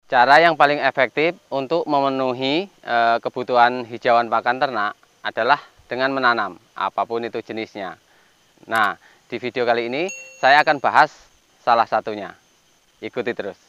Cara yang paling efektif untuk memenuhi kebutuhan hijauan pakan ternak adalah dengan menanam, apapun itu jenisnya. Nah, di video kali ini saya akan bahas salah satunya. Ikuti terus.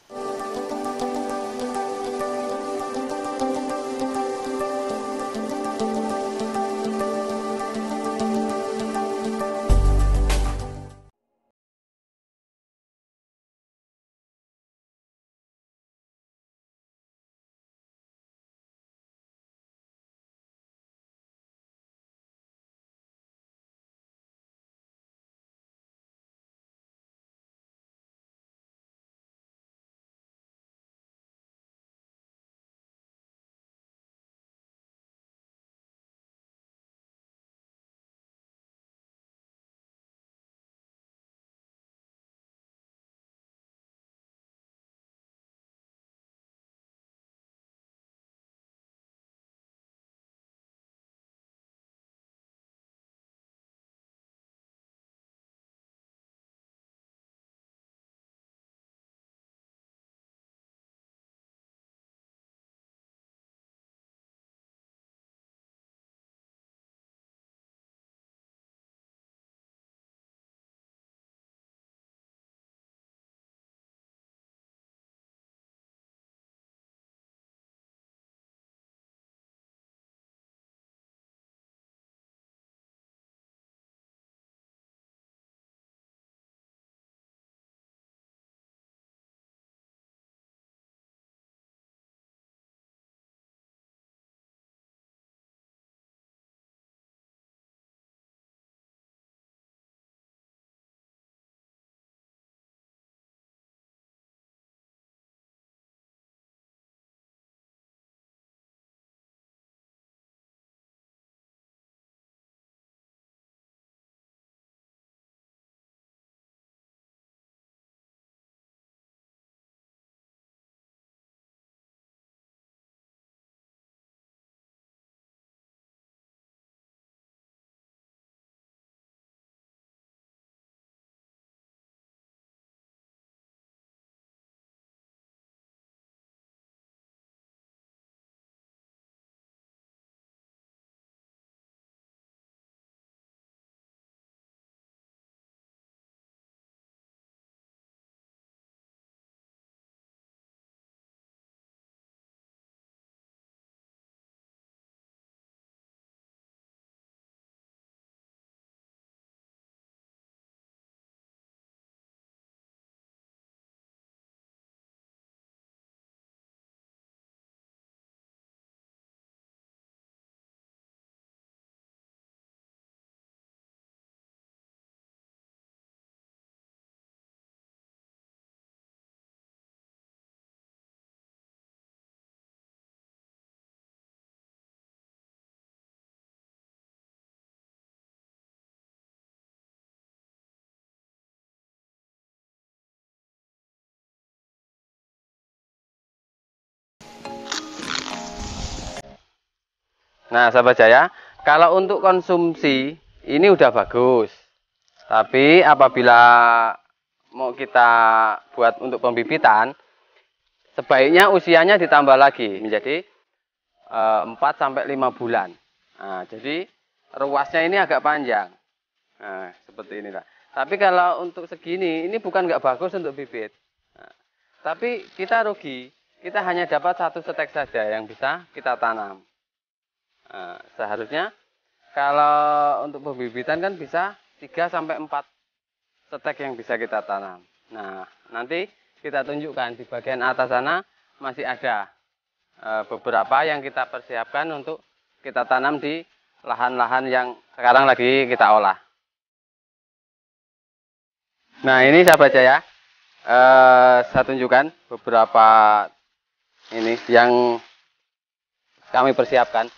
Nah, sahabat Jaya, kalau untuk konsumsi ini udah bagus. Tapi apabila mau kita buat untuk pembibitan, sebaiknya usianya ditambah lagi menjadi 4 sampai 5 bulan. Nah, jadi ruasnya ini agak panjang. Nah, seperti inilah. Tapi kalau untuk segini, ini bukan nggak bagus untuk bibit. Nah, tapi kita rugi. Kita hanya dapat 1 setek saja yang bisa kita tanam. Nah, seharusnya kalau untuk pembibitan kan bisa 3 sampai 4 setek yang bisa kita tanam. Nah, nanti kita tunjukkan di bagian atas sana masih ada beberapa yang kita persiapkan untuk kita tanam di lahan-lahan yang sekarang lagi kita olah. Nah, ini sahabat Jaya, saya tunjukkan beberapa ini yang kami persiapkan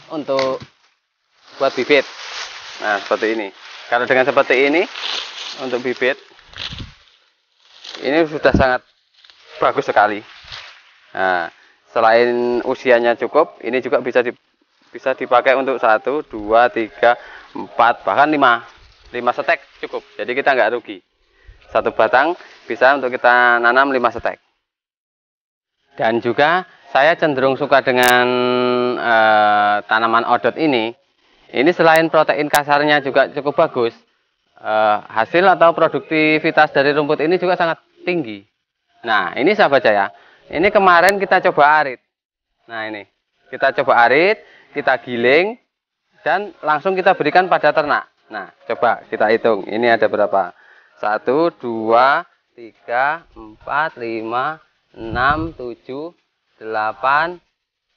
untuk buat bibit. Nah, seperti ini. Kalau dengan seperti ini untuk bibit, ini sudah sangat bagus sekali. Nah, selain usianya cukup, ini juga bisa dipakai untuk 1, 2, 3, 4, bahkan 5 setek cukup. Jadi kita nggak rugi. 1 batang bisa untuk kita nanam 5 setek. Dan juga saya cenderung suka dengan tanaman odot ini. Ini selain protein kasarnya juga cukup bagus, hasil atau produktivitas dari rumput ini juga sangat tinggi. Nah, ini sahabat saya, ini kemarin kita coba arit. Nah, ini kita coba arit, kita giling, dan langsung kita berikan pada ternak. Nah, coba kita hitung, ini ada berapa? 1, 2, 3, 4, 5, 6, 7, 8,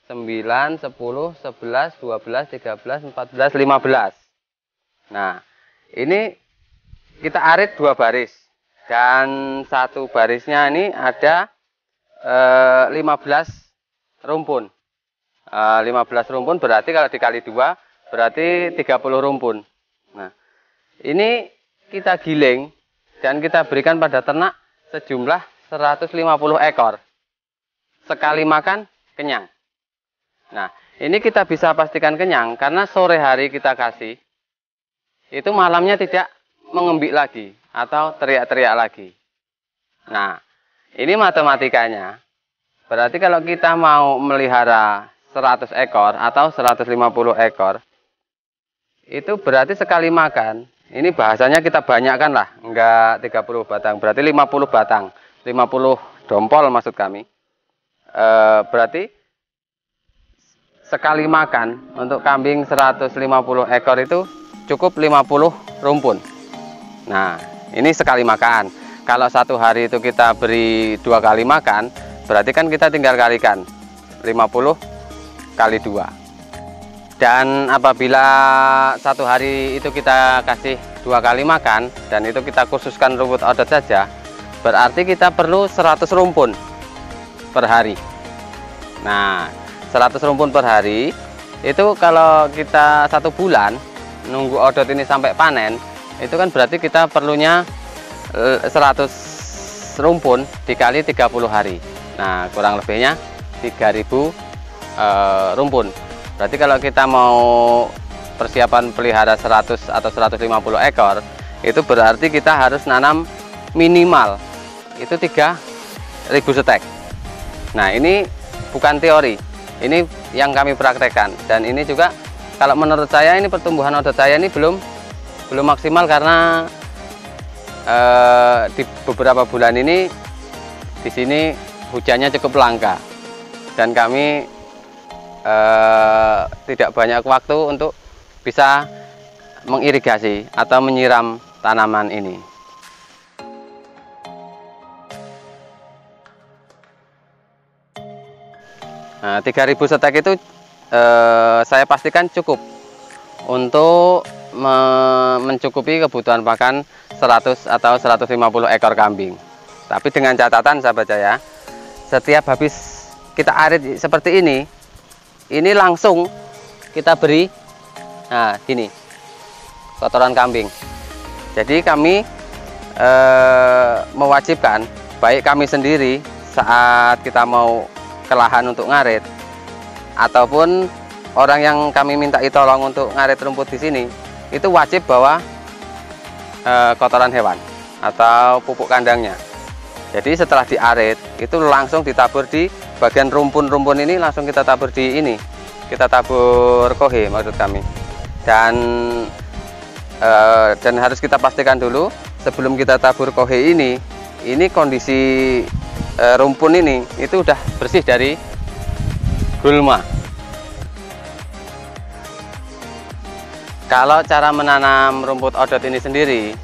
9, 10, 11, 12, 13, 14, 15. Nah, ini kita arit 2 baris. Dan satu barisnya ini ada 15 rumpun. 15 rumpun berarti kalau dikali 2 berarti 30 rumpun. Nah, ini kita giling dan kita berikan pada ternak sejumlah 150 ekor. Sekali makan kenyang. Nah, ini kita bisa pastikan kenyang karena sore hari kita kasih, itu malamnya tidak mengembik lagi atau teriak-teriak lagi. Nah, ini matematikanya. Berarti kalau kita mau melihara 100 ekor atau 150 ekor, itu berarti sekali makan, ini bahasanya kita banyakkan lah, enggak 30 batang, berarti 50 batang, 50 dompol maksud kami. Berarti sekali makan untuk kambing 150 ekor itu cukup 50 rumpun. Nah, ini sekali makan. Kalau satu hari itu kita beri 2 kali makan, berarti kan kita tinggal kalikan 50 kali 2. Dan apabila satu hari itu kita kasih 2 kali makan dan itu kita khususkan rumput odot saja, berarti kita perlu 100 rumpun per hari. Nah, 100 rumpun per hari itu kalau kita 1 bulan nunggu odot ini sampai panen, itu kan berarti kita perlunya 100 rumpun dikali 30 hari. Nah, kurang lebihnya 3000 rumpun. Berarti kalau kita mau persiapan pelihara 100 atau 150 ekor, itu berarti kita harus nanam minimal itu 3000 stek. Nah, ini bukan teori, ini yang kami praktekkan. Dan ini juga kalau menurut saya ini pertumbuhan odot saya ini belum maksimal karena di beberapa bulan ini di sini hujannya cukup langka dan kami tidak banyak waktu untuk bisa mengirigasi atau menyiram tanaman ini. Nah, 3000 stek itu saya pastikan cukup untuk mencukupi kebutuhan pakan 100 atau 150 ekor kambing. Tapi dengan catatan sahabat saya, setiap habis kita arit seperti ini langsung kita beri, nah gini, kotoran kambing. Jadi kami mewajibkan, baik kami sendiri saat kita mau ke lahan untuk ngarit, ataupun orang yang kami minta tolong untuk ngarit rumput di sini, itu wajib bawa kotoran hewan atau pupuk kandangnya. Jadi setelah diarit itu langsung ditabur di bagian rumpun-rumpun ini, langsung kita tabur di ini, kita tabur kohe maksud kami. Dan harus kita pastikan dulu sebelum kita tabur kohe ini kondisi rumpun ini itu udah bersih dari gulma. Kalau cara menanam rumput odot ini sendiri,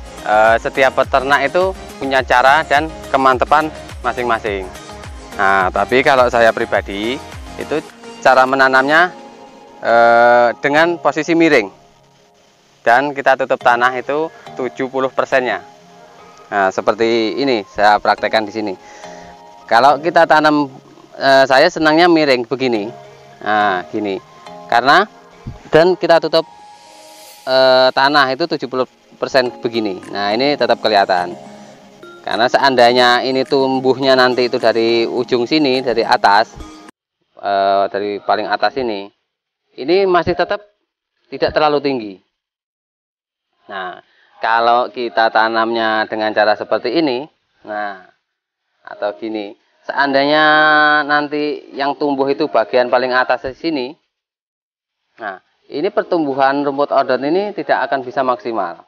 setiap peternak itu punya cara dan kemantepan masing-masing. Nah, tapi kalau saya pribadi itu cara menanamnya dengan posisi miring dan kita tutup tanah itu 70%-nya. Nah, seperti ini saya praktekkan di sini. Kalau kita tanam, saya senangnya miring begini. Nah, gini. Karena dan kita tutup tanah itu 70% begini. Nah, ini tetap kelihatan. Karena seandainya ini tumbuhnya nanti itu dari ujung sini, dari atas, dari paling atas ini masih tetap tidak terlalu tinggi. Nah, kalau kita tanamnya dengan cara seperti ini, nah, atau gini, seandainya nanti yang tumbuh itu bagian paling atas di sini, nah ini pertumbuhan rumput odot ini tidak akan bisa maksimal.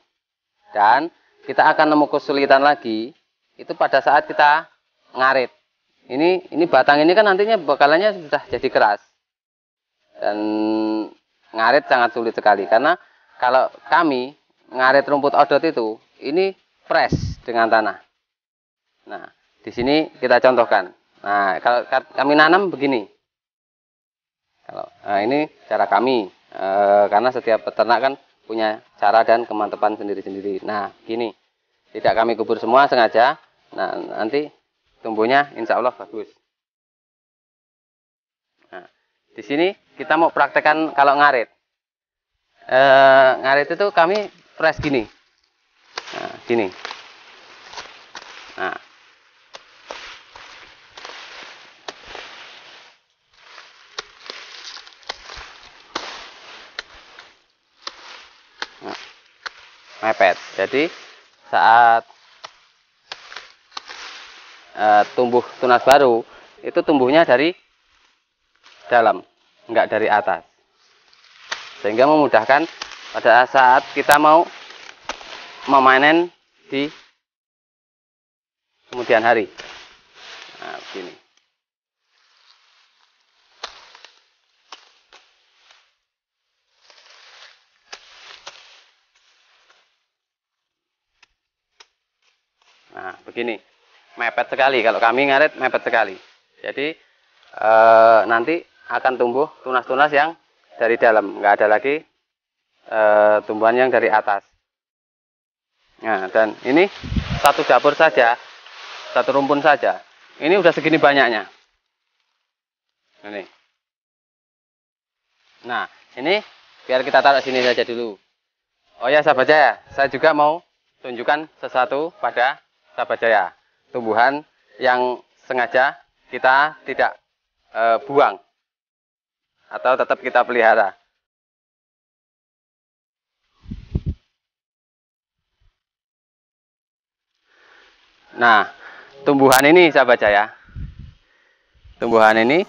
Dan kita akan nemu kesulitan lagi itu pada saat kita ngarit. Ini batang ini kan nantinya bakalannya sudah jadi keras. Dan ngarit sangat sulit sekali karena kalau kami ngarit rumput odot itu ini fresh dengan tanah. Nah, di sini kita contohkan. Nah, kalau kami nanam begini. Nah, ini cara kami karena setiap peternak kan punya cara dan kemantapan sendiri-sendiri. Nah, gini. Tidak kami kubur semua sengaja. Nah, nanti tumbuhnya insya Allah bagus. Nah, di sini kita mau praktekkan kalau ngarit. Ngarit itu kami fresh gini. Nah, gini. Nah. Mepet. Jadi saat tumbuh tunas baru itu tumbuhnya dari dalam, enggak dari atas, sehingga memudahkan pada saat kita mau memanen di kemudian hari. Nah, begini. Nah, begini. Mepet sekali. Kalau kami ngarit mepet sekali. Jadi nanti akan tumbuh tunas-tunas yang dari dalam. Nggak ada lagi tumbuhan yang dari atas. Nah, dan ini satu dapur saja. Satu rumpun saja. Ini udah segini banyaknya. Ini. Nah, ini biar kita taruh sini saja dulu. Oh ya, sahabat Jaya. Saya juga mau tunjukkan sesuatu pada sahabat Jaya. Tumbuhan yang sengaja kita tidak buang atau tetap kita pelihara. Nah, tumbuhan ini sahabat Jaya, tumbuhan ini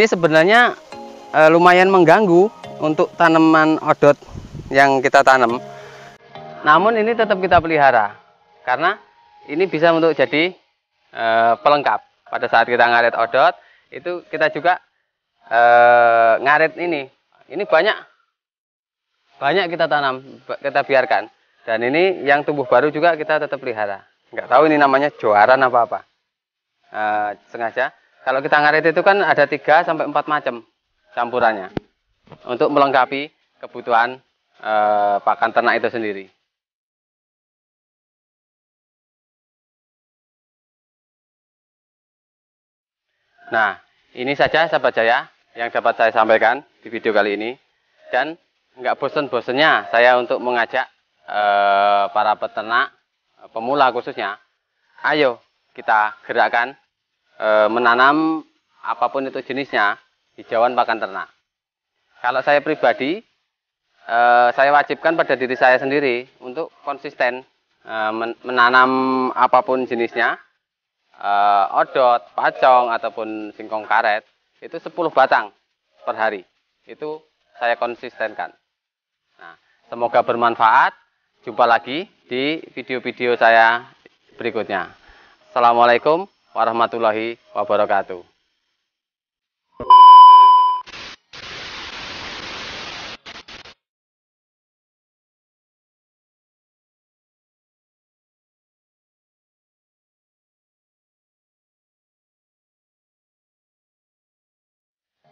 sebenarnya lumayan mengganggu untuk tanaman odot yang kita tanam. Namun ini tetap kita pelihara karena ini bisa untuk jadi pelengkap. Pada saat kita ngarit odot, itu kita juga ngarit ini. Ini banyak kita tanam, kita biarkan. Dan ini yang tumbuh baru juga kita tetap pelihara. Nggak tahu ini namanya joaran apa-apa. Sengaja. Kalau kita ngarit itu kan ada 3 sampai 4 macam campurannya. Untuk melengkapi kebutuhan pakan ternak itu sendiri. Nah, ini saja sahabat Jaya yang dapat saya sampaikan di video kali ini. Dan nggak bosan-bosannya saya untuk mengajak para peternak, pemula khususnya, ayo kita gerakkan menanam apapun itu jenisnya hijauan pakan ternak. Kalau saya pribadi, saya wajibkan pada diri saya sendiri untuk konsisten menanam apapun jenisnya. Odot, pacong, ataupun singkong karet itu 10 batang per hari. Itu saya konsistenkan. Nah, semoga bermanfaat. Jumpa lagi di video-video saya berikutnya. Assalamualaikum warahmatullahi wabarakatuh.